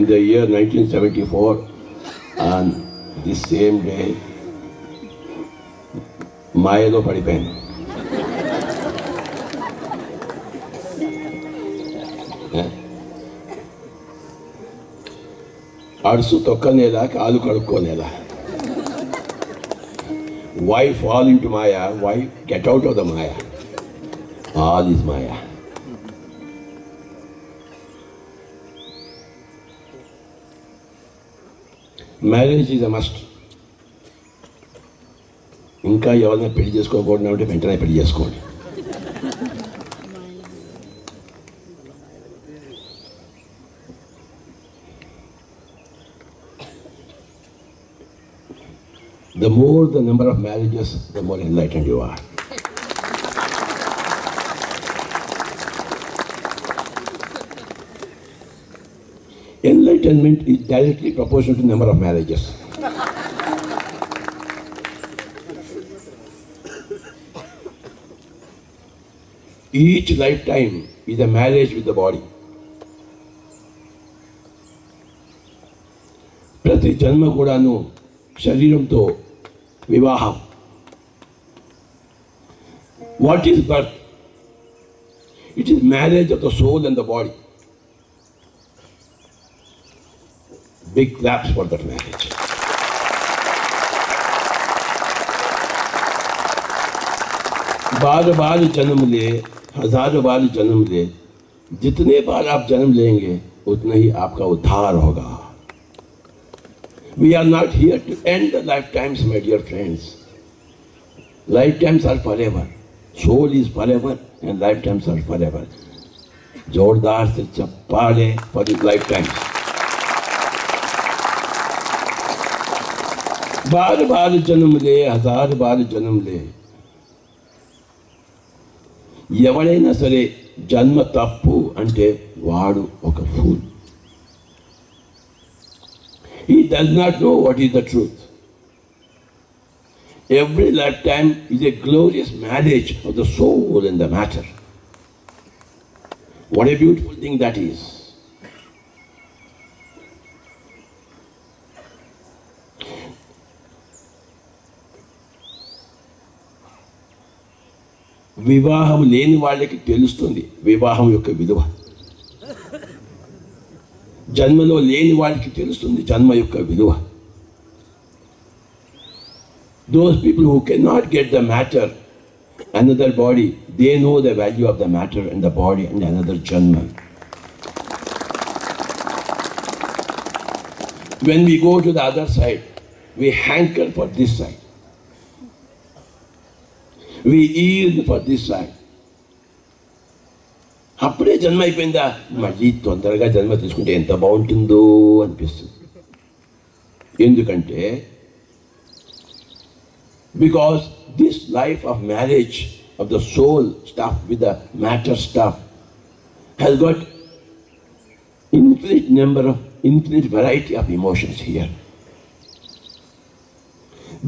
in the year 1974, on this same day, మాయలో పడిపోయాను. అడుసు తొక్కనేలా, కాలు కడుక్కోనేలా. Why fall into Maya? Why get out of the Maya? All is Maya. Marriage is a must. ఇంకా ఎవరైనా పెళ్లి చేసుకోకూడదు అంటే వెంటనే పెళ్లి చేసుకోండి. The more the number of marriages, the more enlightened you are. Enlightenment is directly proportional to the number of marriages. Each lifetime is a marriage with the body. ప్రతి జన్మ కూడాను శరీరంతో వివాహం. What is birth? It is marriage of the soul and the body. Big claps for that marriage. बार बार जन्म ले, हजारों बार जन्म ले, जितने बार आप जन्म लेंगे उतना ही आपका उद्धार होगा. We are not here to end the lifetimes, my dear friends. Lifetimes are forever. Soul is forever and lifetimes are forever. जोरदार से चप्पाले for these lifetimes. बार बार जन्म ले, हजार बार जन्म ले. ఎవడైనా సరే జన్మ తప్పు అంటే వాడు ఒక pool. He does not know what is the truth. Every lifetime is a glorious marriage of the soul and the matter. What a beautiful thing that is. వివాహం లేని వాళ్ళకి తెలుస్తుంది వివాహం యొక్క విలువ. జన్మలో లేని వాళ్ళకి తెలుస్తుంది జన్మ యొక్క విలువ. Those people who cannot get the matter, another body, they know the value of the matter and the body and another janma. When we go to the other side, we hanker for this side. We yield for this side. అప్పుడే జన్మ అయిపోయిందా, మళ్ళీ తొందరగా జన్మ తీసుకుంటే ఎంత బాగుంటుందో అనిపిస్తుంది. ఎందుకంటే because this life of marriage of the soul stuff with the matter stuff has got infinite variety of emotions here.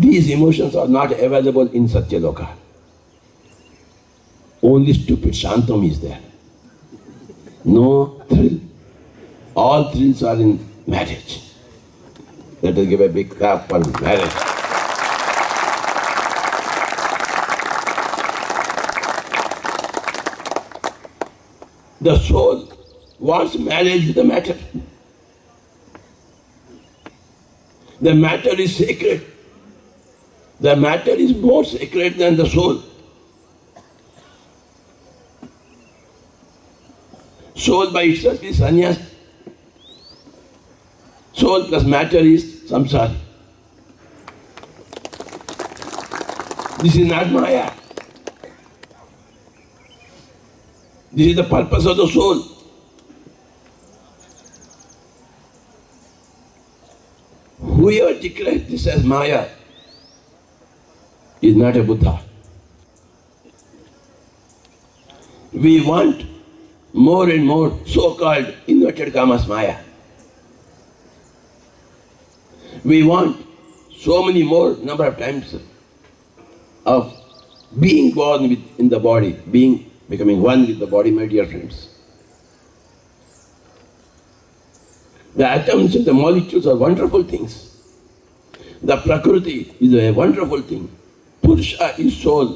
These emotions are not available in Satyaloka. Only stupid Shantam is there. No thrill. All thrills are in marriage. Let us give a big clap for marriage. The soul wants marriage with the matter. The matter is sacred. The matter is more sacred than the soul. Soul by itself is sannyas. Soul plus matter is samsara. This is not Maya. This is the purpose of the soul. Whoever declares this as Maya is not a Buddha. We want more and more so-called inverted commas Maya. We want so many more number of times of being born in the body, becoming one with the body, my dear friends. The atoms and the molecules are wonderful things. The Prakriti is a wonderful thing. Purusha is soul,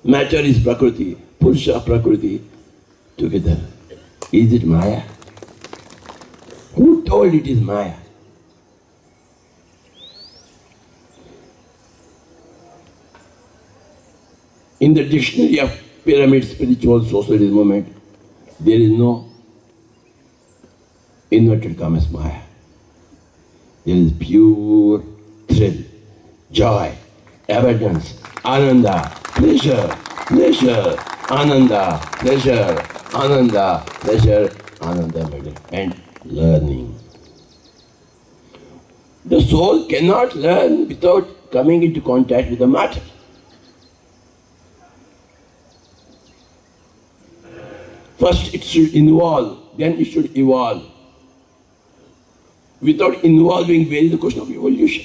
matter is Prakriti. Purusha, Prakriti together. Is it Maya? Who told it is Maya? In the dictionary of pyramid spiritual socialist movement, there is no inverted commas Maya. There is pure thrill, joy, abundance, ananda, pleasure, ananda, pleasure, ananda, and learning. The soul cannot learn without coming into contact with the matter. First it should involve, then it should evolve. Without involving, where is the question of evolution?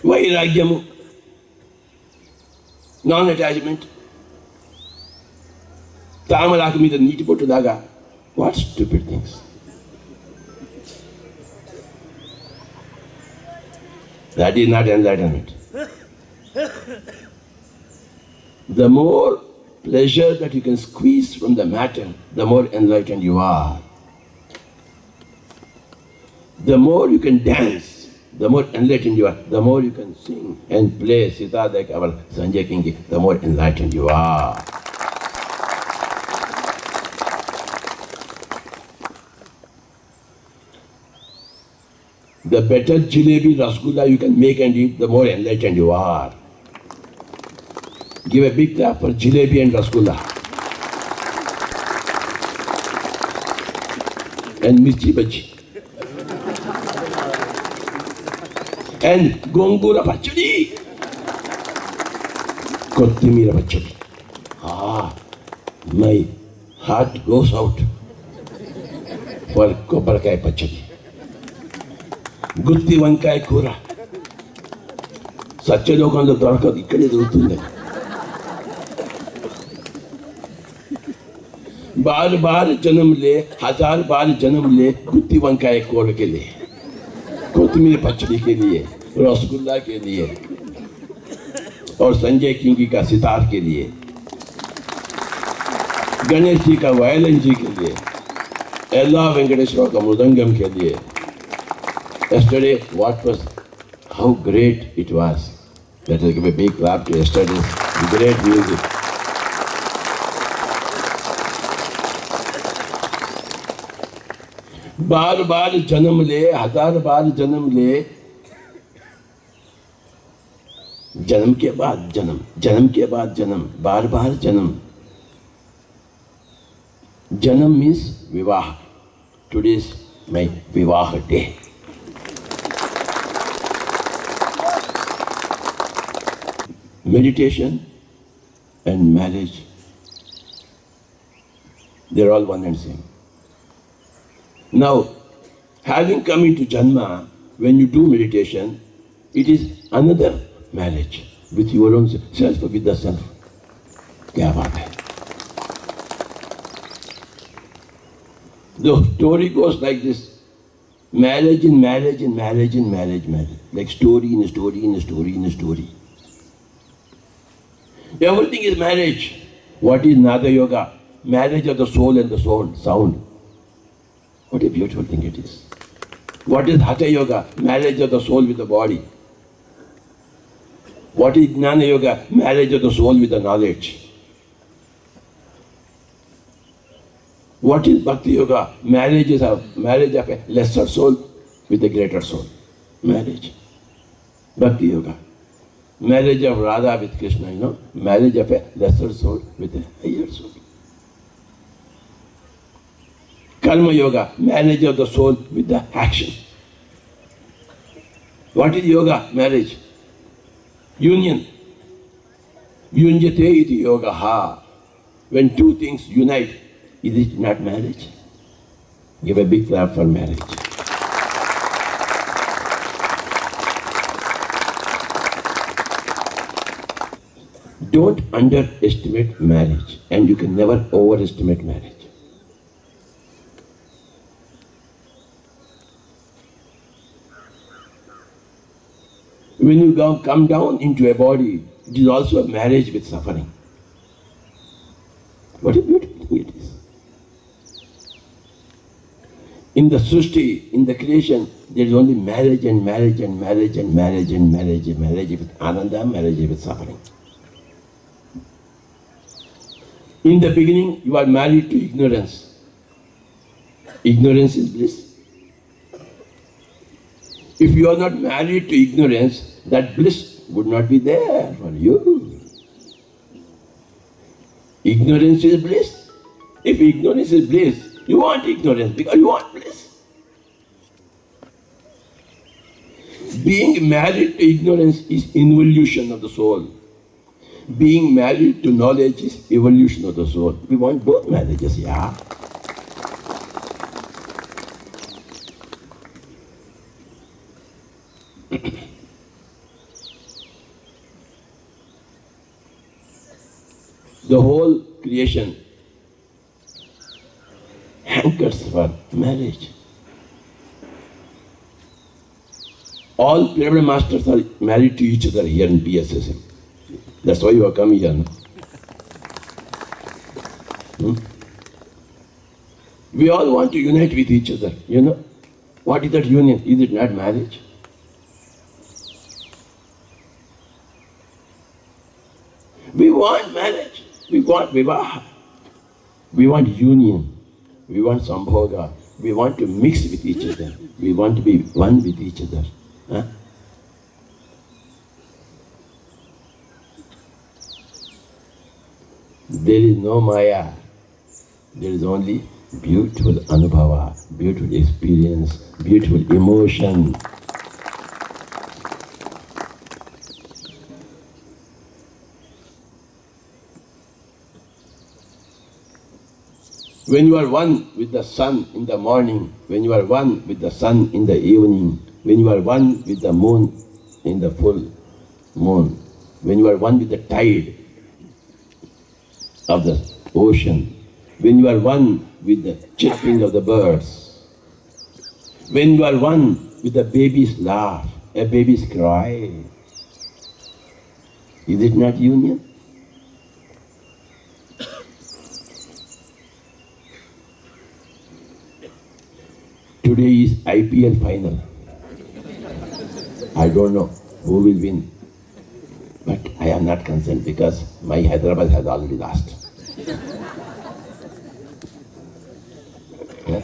Vairagya, non-attachment. Tamalaka మీద నీటి పొట్టు దాగా. What stupid things. That is not enlightenment. The more pleasure that you can squeeze from the matter, the more enlightened you are. The more you can dance, the more enlightened you are. The more you can sing and play sitar like our Sanjay Kingi, the more enlightened you are. The better jalebi rasgulla you can make and eat, the more enlightened you are. Give a big clap for jalebi and rasgulla. And mirchi bhaji. And gongura pachadi. Kottimira pachadi. My heart goes out for kopparakai pachadi. Gutti vankai kura. సత్య లోకంలో దొరకదు, ఇక్కడే దొరుకుతుంది. बार बार जन्म ले, 1000 बार जन्म ले, गुत्ती वंकाए core के लिए, कोतमीर पचड़ी के लिए, रसगुल्ला के लिए और संजय किंगी का सितार के लिए, गणेश जी का वायलिन जी के लिए, एल्ला वेंकटेश्वर का मृदंगम के लिए. Yesterday, how great it was. Let us give a big clap to yesterday's great music. बार बार जन्म ले, 1000 बार जन्म ले, जन्म के बाद जन्म, जन्म के बाद जन्म, बार बार जन्म. Janam means vivaha. Today is my vivaha day. Meditation and marriage, they're all one and same. Now, having come into Janma, when you do meditation, it is another marriage with your own self, with the self. Kya baat hai? The story goes like this. Marriage in marriage in marriage in marriage, marriage. Like story in a story in a story in a story. Everything is marriage. What is Nada Yoga? Marriage of the soul and the sound. What a beautiful thing it is. What is Hatha Yoga? Marriage of the soul with the body. What is Jnana Yoga? Marriage of the soul with the knowledge. What is Bhakti Yoga? Marriage of a lesser soul with a greater soul. Marriage. Bhakti Yoga. Marriage of Radha with Krishna, marriage of a lesser soul with a higher soul. Karma Yoga, marriage of the soul with the action. What is yoga? Marriage. Union. Yunjate iti yoga ha. When two things unite, is it not marriage? Give a big clap for marriage. Don't underestimate marriage, and you can never overestimate marriage. When you come down into a body, it is also a marriage with suffering. What a beautiful thing it is. In the Srishti, in the creation, there is only marriage and marriage and marriage and marriage and marriage and marriage with ananda, marriage with suffering. In the beginning, you are married to ignorance. Ignorance is bliss. If you are not married to ignorance, that bliss would not be there for you. Ignorance is bliss. If ignorance is bliss, you want ignorance because you want bliss. Being married to ignorance is involution of the soul. Being married to knowledge is evolution of the soul. We want both marriages, yeah. The whole creation hankers for marriage. All pyramid masters are married to each other here in PSSM. That's why you have come here. No? We all want to unite with each other, you know. What is that union? Is it not marriage? We want marriage. We want vivaha. We want union. We want sambhoga. We want to mix with each other. We want to be one with each other. Huh? There is no maya. There is only beautiful anubhava, beautiful experience, beautiful emotion. When you are one with the sun in the morning, when you are one with the sun in the evening, when you are one with the moon in the full moon, when you are one with the tide of the ocean, when you are one with the chirping of the birds, when you are one with a baby's laugh, a baby's cry, is it not union? Today is IPL final. I don't know who will win, but I am not concerned because my Hyderabad has already lost. Yeah.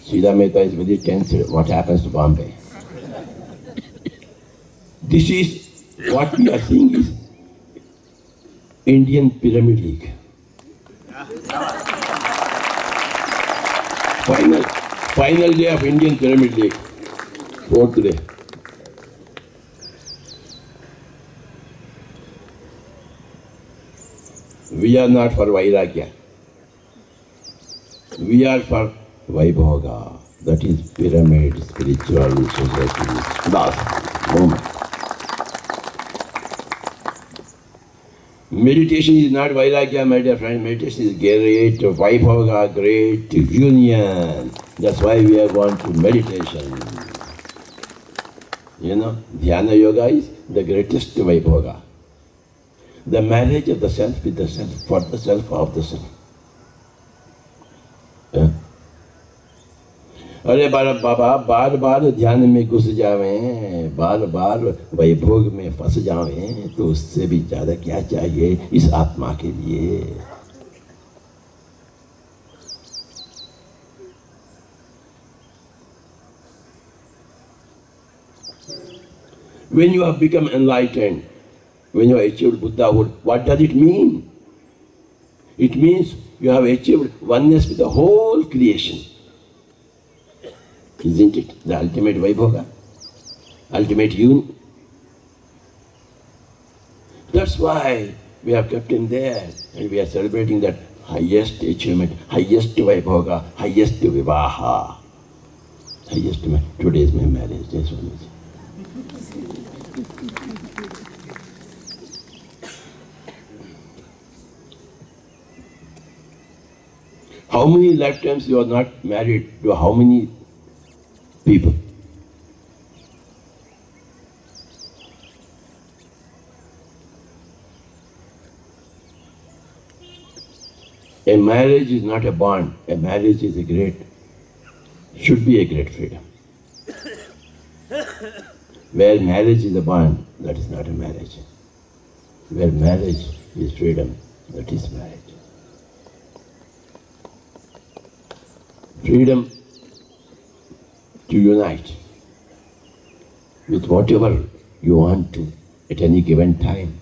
Sridhar Mehta is very tense. What happens to Bombay? This is what we are seeing is Indian Pyramid League. Final day of Indian Pyramid League. Fourth day. We are not for Vairagya. We are for Vaibhoga. That is pyramid, spiritual society. Last moment. Meditation is not Vairagya, my dear friend. Meditation is great, Vaibhoga, great union. That's why we are going to meditation. You know, Dhyana Yoga is the greatest Vaibhoga. The marriage of the self with the self, for the self, of the self. अरे बाबा बार बार ध्यान में घुस जावें, बार बार वैभोग में फंस जावें, तो उससे भी ज्यादा क्या चाहिए इस आत्मा के लिए? When you have become enlightened, when you have achieved Buddhahood, what does it mean? It means you have achieved oneness with the whole creation. Isn't it the ultimate Vaibhoga? Ultimate union? That's why we have kept him there and we are celebrating that highest achievement, highest Vaibhoga, highest Vivaha. Highest, today is my marriage day, Swamiji. How many lifetimes you are not married to how many people? A marriage is not a bond. A marriage is should be a great freedom. Where marriage is a bond, that is not a marriage. Where marriage is freedom, that is marriage. Freedom to unite with whatever you want to at any given time.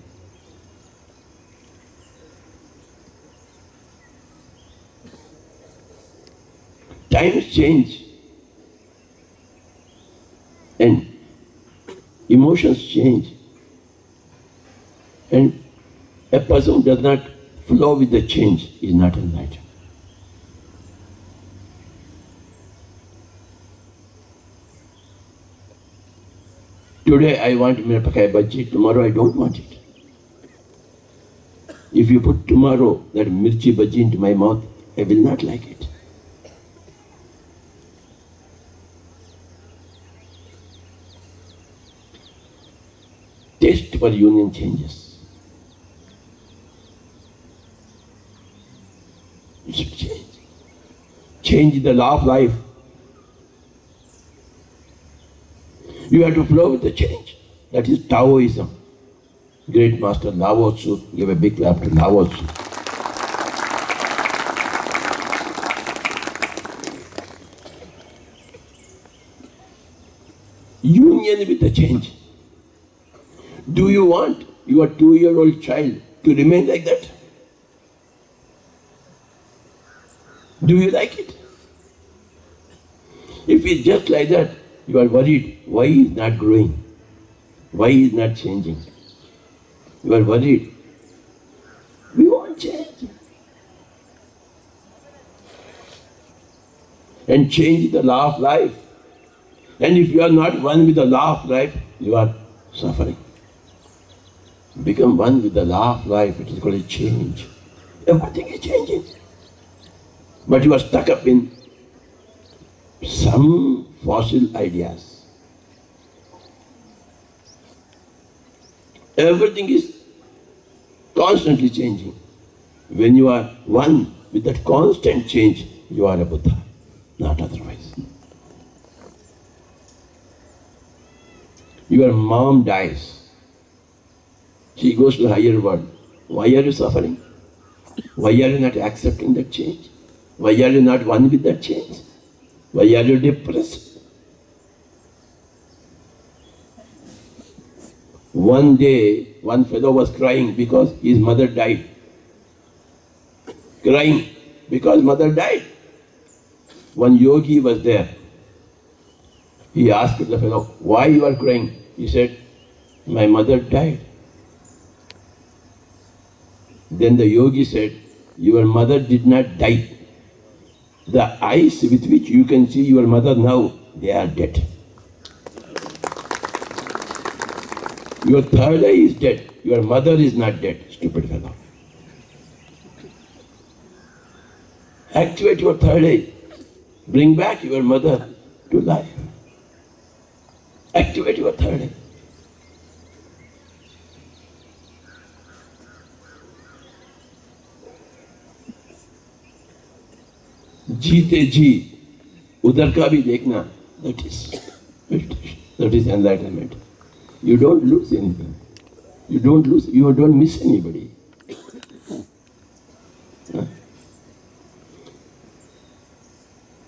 Times change and emotions change, and a person who does not flow with the change is not enlightened. Today I want mirpakai bhaji, tomorrow I don't want it. If you put tomorrow that mirchi bhaji into my mouth, I will not like it. Taste for union changes. It should change. Change the law of life. You have to flow with the change. That is Taoism. Great master Lao Tzu gave a big clap to Lao Tzu. Union with the change. Do you want your 2-year-old child to remain like that? Do you like it? If it's just like that, you are worried. Why is not growing? Why is not changing? You are worried. We want change. And change the law of life. And if you are not one with the law of life, you are suffering. Become one with the law of life, it is called a change. Everything is changing. But you are stuck up in some fossil ideas. Everything is constantly changing. When you are one with that constant change, you are a Buddha, not otherwise. Your mom dies. She goes to the higher world. Why are you suffering? Why are you not accepting that change? Why are you not one with that change? Why are you depressed? One day, one fellow was crying because his mother died. Crying because mother died. One yogi was there. He asked the fellow, why you are crying? He said, my mother died. Then the yogi said, your mother did not die. The eyes with which you can see your mother now, they are dead. Your third eye is dead. Your mother is not dead, stupid fellow. Activate your third eye. Bring back your mother to life. Activate your third eye. जीते जी उधर का भी देखना, that is enlightenment. You don't lose anything. You don't miss anybody.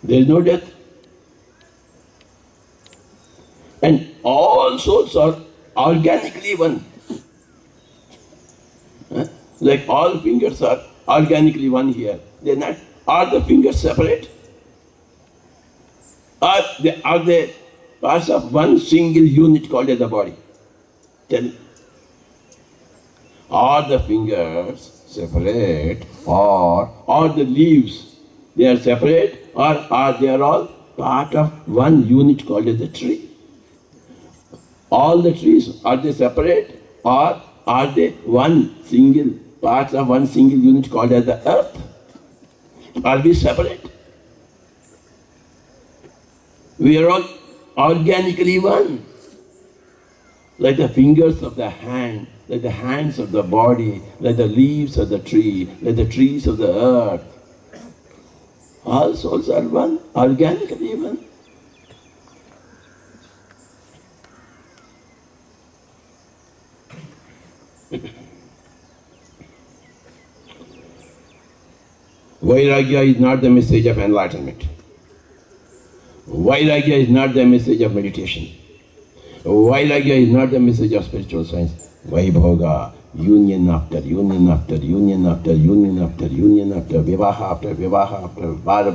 There is no death. And all souls are organically one. Like all fingers are organically one here. They are not. Are the fingers separate? Are they parts of one single unit called as the body? Tell me. Are the fingers separate, or the leaves, they are separate, or are they all part of one unit called as the tree? All the trees, are they separate, or are they one single parts of one single unit called as the earth? Are we separate? We are all organically one. Like the fingers of the hand, like the hands of the body, like the leaves of the tree, like the trees of the earth. All souls are one, organically one. Vairagya is not the message of enlightenment. Vairagya is not the message of meditation. Vairagya is not the message of spiritual science. Vaibhoga, union after union after union after union after union after vivaha after vivaha after बार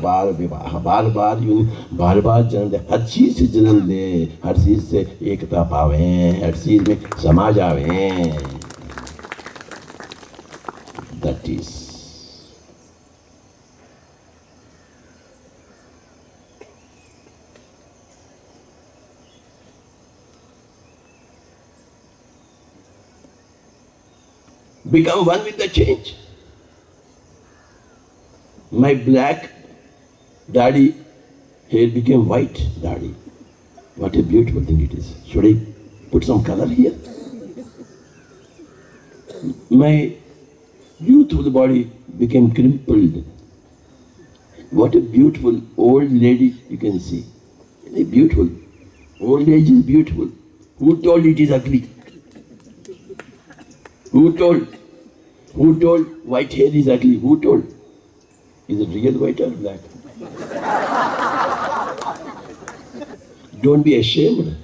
विवाह बार union बार जन्म दे हर चीज से जन्म दे हर चीज से एकता पावे हर चीज में समा जावे. That is become one with the change. My black daddy hair became white daddy. What a beautiful thing it is. Should I put some color here? My youthful body became crimpled. What a beautiful old lady you can see. Really beautiful. Old age is beautiful. Who told it is ugly? Who told? Who told white hair is ugly? Who told? Is it real white or black? Don't be ashamed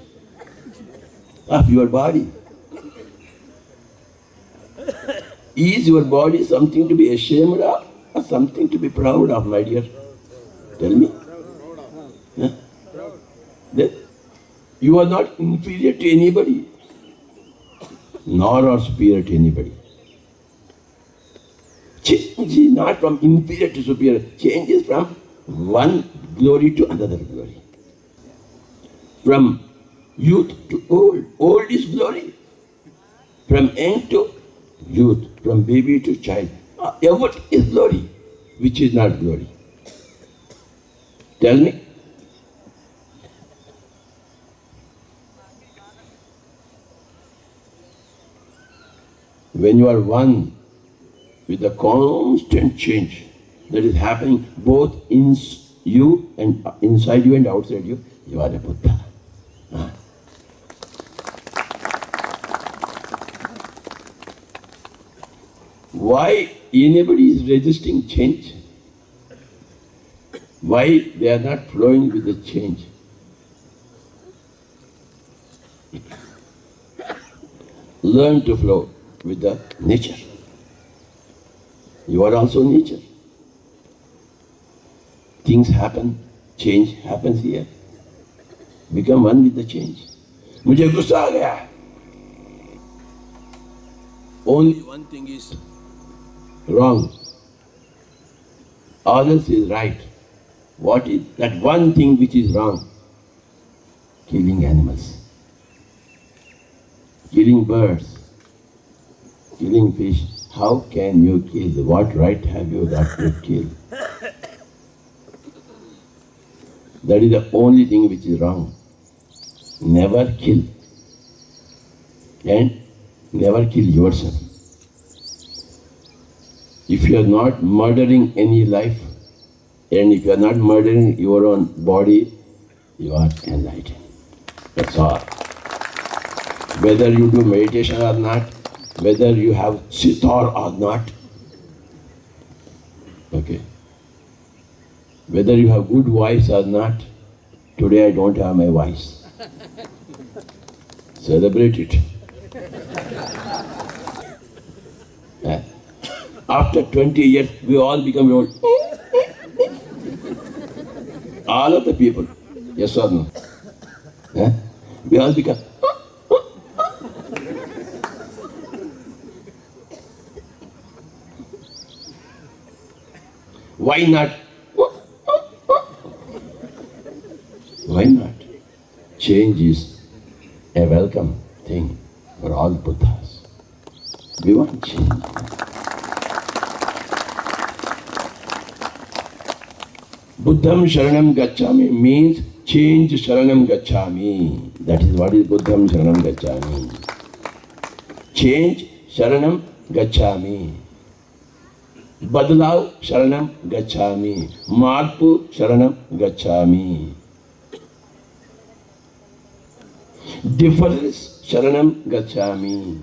of your body. Is your body something to be ashamed of or something to be proud of, my dear? Tell me. Huh? That you are not inferior to anybody, nor are superior to anybody. Change is not from inferior to superior. Change is from one glory to another glory. From youth to old. Old is glory. From young to youth. From baby to child. What is glory? Which is not glory? Tell me. When you are one with the constant change that is happening both in you and inside you and outside you, you are a Buddha. Huh? Why anybody is resisting change? Why they are not flowing with the change? Learn to flow with the nature. You are also nature. Things happen, change happens here. Become one with the change. मुझे गुस्सा आ गया. Only one thing is wrong. Others is right. What is that one thing which is wrong? Killing animals, killing birds, killing fish. How can you kill? What right have you got to kill? That is the only thing which is wrong. Never kill. And never kill yourself. If you are not murdering any life, and if you are not murdering your own body, you are enlightened. That's all. Whether you do meditation or not, whether you have sitar or not, okay. Whether you have good voice or not, today I don't have my voice. Celebrate it. After 20 years, we all become old. All of the people, yes or no? We all become. Why not? Why not? Change is a welcome thing for all Buddhas. We want change. Buddham Sharanam Gacchami means change Sharanam Gacchami. That is what is Buddham Sharanam Gacchami. Change Sharanam Gacchami. Badlav Sharanam Gacchami. Marpu Sharanam Gacchami. Difference Sharanam Gacchami.